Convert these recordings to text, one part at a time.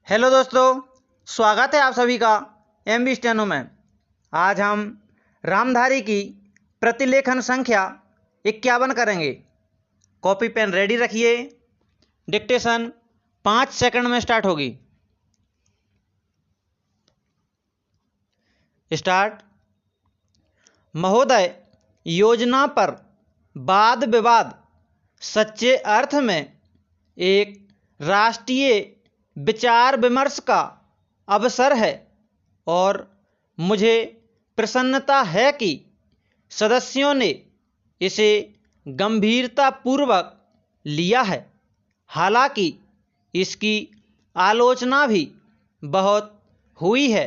Hello दोस्तों, स्वागत है आप सभी का एमबी स्टेनो में। आज हम रामधारी की प्रतिलेखन संख्या 51 करेंगे। कॉपी पेन रेडी रखिए। डिक्टेशन 5 सेकंड में स्टार्ट होगी। स्टार्ट। महोदय, योजना पर वाद विवाद सच्चे अर्थ में एक राष्ट्रीय विचार विमर्श का अवसर है और मुझे प्रसन्नता है कि सदस्यों ने इसे गंभीरतापूर्वक लिया है। हालांकि इसकी आलोचना भी बहुत हुई है।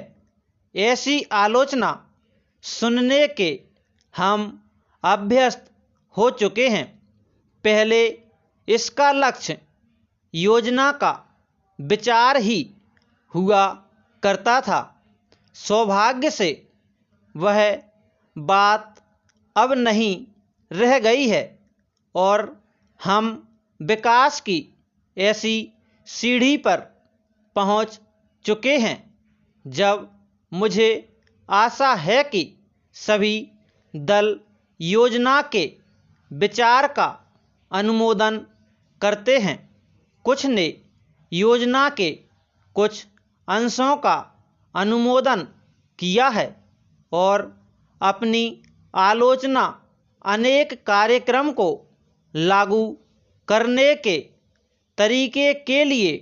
ऐसी आलोचना सुनने के हम अभ्यस्त हो चुके हैं। पहले इसका लक्ष्य योजना का विचार ही हुआ करता था। सौभाग्य से वह बात अब नहीं रह गई है और हम विकास की ऐसी सीढ़ी पर पहुंच चुके हैं जब मुझे आशा है कि सभी दल योजना के विचार का अनुमोदन करते हैं। कुछ ने योजना के कुछ अंशों का अनुमोदन किया है और अपनी आलोचना अनेक कार्यक्रम को लागू करने के तरीके के लिए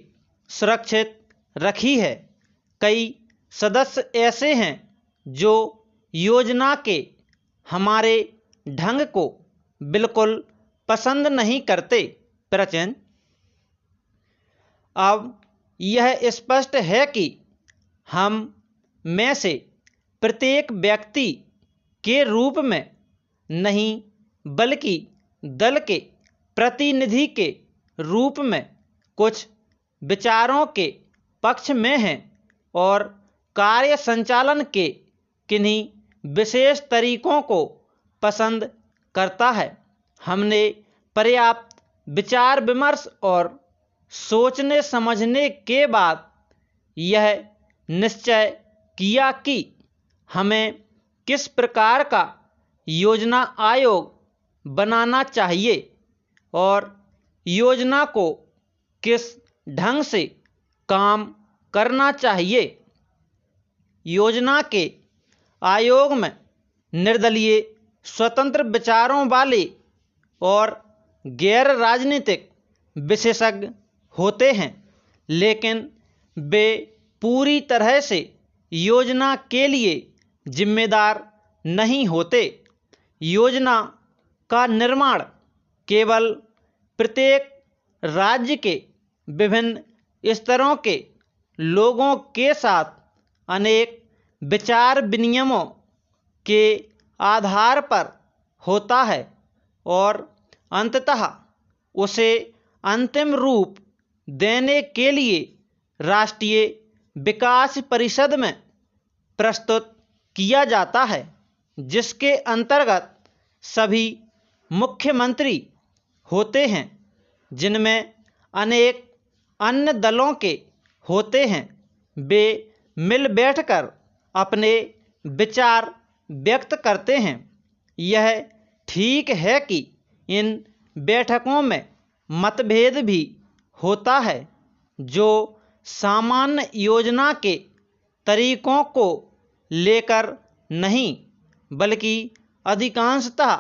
सुरक्षित रखी है। कई सदस्य ऐसे हैं जो योजना के हमारे ढंग को बिल्कुल पसंद नहीं करते। प्रचन। अब यह स्पष्ट है कि हम में से प्रत्येक व्यक्ति के रूप में नहीं बल्कि दल के प्रतिनिधि के रूप में कुछ विचारों के पक्ष में हैं और कार्य संचालन के किन्हीं विशेष तरीकों को पसंद करता है। हमने पर्याप्त विचार विमर्श और सोचने समझने के बाद यह निश्चय किया कि हमें किस प्रकार का योजना आयोग बनाना चाहिए और योजना को किस ढंग से काम करना चाहिए। योजना के आयोग में निर्दलीय स्वतंत्र विचारों वाले और गैर राजनीतिक विशेषज्ञ होते हैं, लेकिन वे पूरी तरह से योजना के लिए जिम्मेदार नहीं होते। योजना का निर्माण केवल प्रत्येक राज्य के विभिन्न स्तरों के लोगों के साथ अनेक विचार विनिमयों के आधार पर होता है और अंततः उसे अंतिम रूप देने के लिए राष्ट्रीय विकास परिषद में प्रस्तुत किया जाता है, जिसके अंतर्गत सभी मुख्यमंत्री होते हैं, जिनमें अनेक अन्य दलों के होते हैं। वे मिल बैठकर अपने विचार व्यक्त करते हैं। यह ठीक है कि इन बैठकों में मतभेद भी होता है जो सामान्य योजना के तरीकों को लेकर नहीं बल्कि अधिकांशतः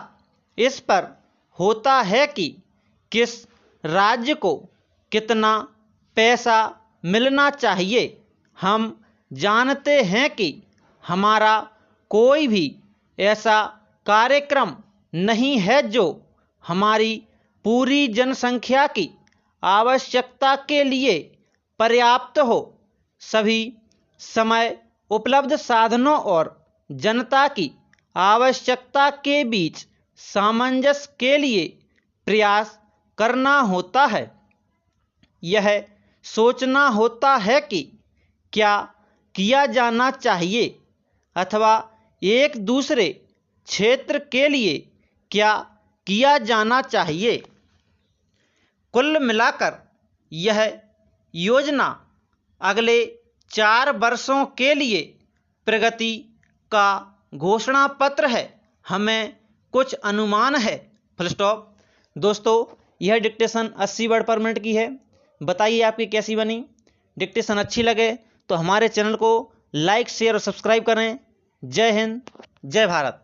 इस पर होता है कि किस राज्य को कितना पैसा मिलना चाहिए। हम जानते हैं कि हमारा कोई भी ऐसा कार्यक्रम नहीं है जो हमारी पूरी जनसंख्या की आवश्यकता के लिए पर्याप्त हो। सभी समय उपलब्ध साधनों और जनता की आवश्यकता के बीच सामंजस्य के लिए प्रयास करना होता है। यह सोचना होता है कि क्या किया जाना चाहिए अथवा एक दूसरे क्षेत्र के लिए क्या किया जाना चाहिए। कुल मिलाकर यह योजना अगले 4 वर्षों के लिए प्रगति का घोषणा पत्र है, हमें कुछ अनुमान है। Full stop. दोस्तों, यह डिक्टेशन 80 वर्ड पर मिनट की है। बताइए आपकी कैसी बनी। डिक्टेशन अच्छी लगे तो हमारे चैनल को लाइक, शेयर और सब्सक्राइब करें। जय हिंद, जय भारत।